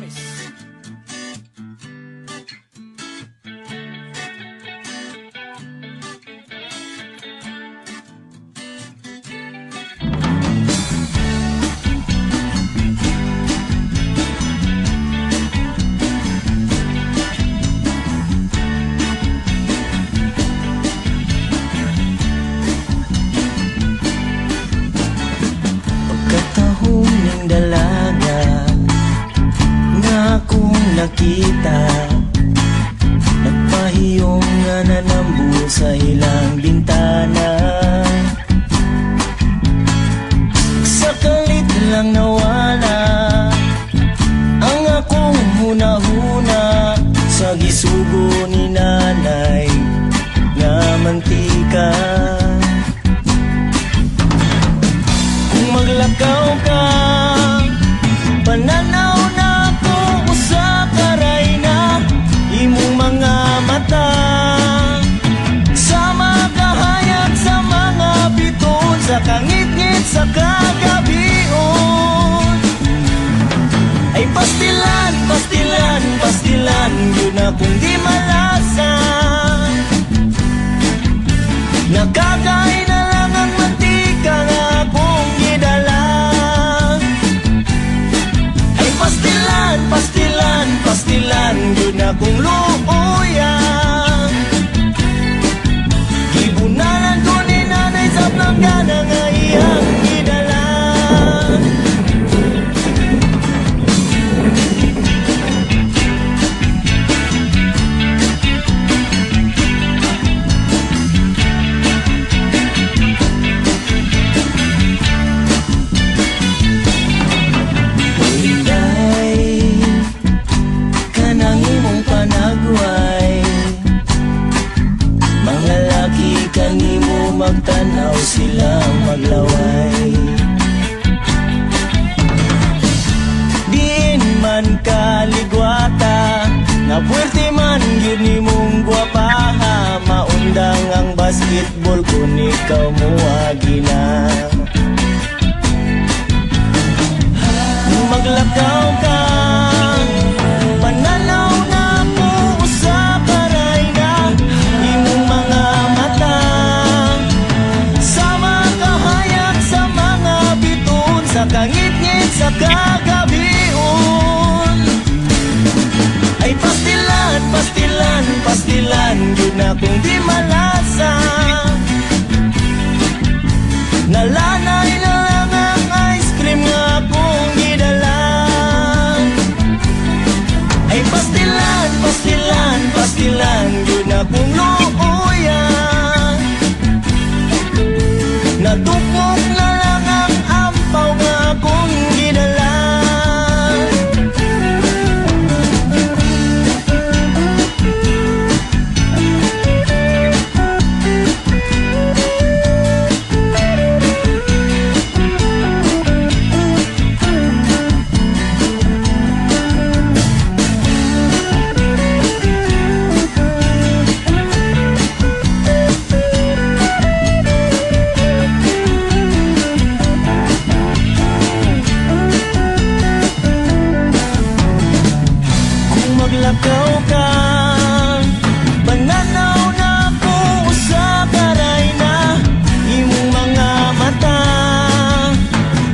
Gomez. Dalaga nga akong nakita, nagpahiyong nga nanambu sa ilang bintana. Sa kalit lang nawala ang akong hunahuna sa gisugo ni nanay nga mantika. Kung maglakaw ka, pananaw na ko sa karay na imong mga mata, sa makahayag sa mga biton, sa kangit-ngit sa kagabion. Ay pastilan, pastilan, pastilan, yun akong di malasa. Nakagay na lang ang mantika nga akong gidala. Pastilan, pastilan, pastilan, yun akong luoyan. Gibunalan ko ni nanay sa planggana nga iyang gidala. Kanimo magtanaw silang maglaway. Diin man kaligwata, na puwerte man yun nimong gwapaha, maundang ang basketball kung ikaw muwagi na. Maglakaw ka, pananaw na po sa karay na imong mga mata, sa kangit-ngit sa kagabion. Ay pastilan, pastilan, pastilan, yun akong di malasa. Nalanay na lang ang ice cream nga akong gidala. Ay pastilan, pastilan, pastilan, yun akong luoyan. Natukok na lang ang ampaw nga akong gidala. Maglakaw ka, pananaw na ko sa karay na imong mga mata,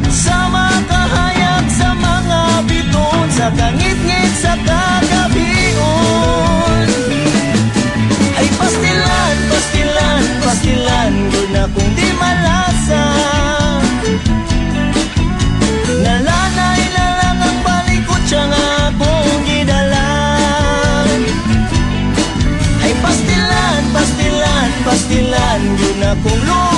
sa makahayag sa mga biton, sa kangit-ngit sa kagabion. Ay pastilan, pastilan, pastilan, yun akong di malasa. Nalanay na lang ang balikot siya nga akong gidala. Pastilan, pastilan, yun akong luoyan.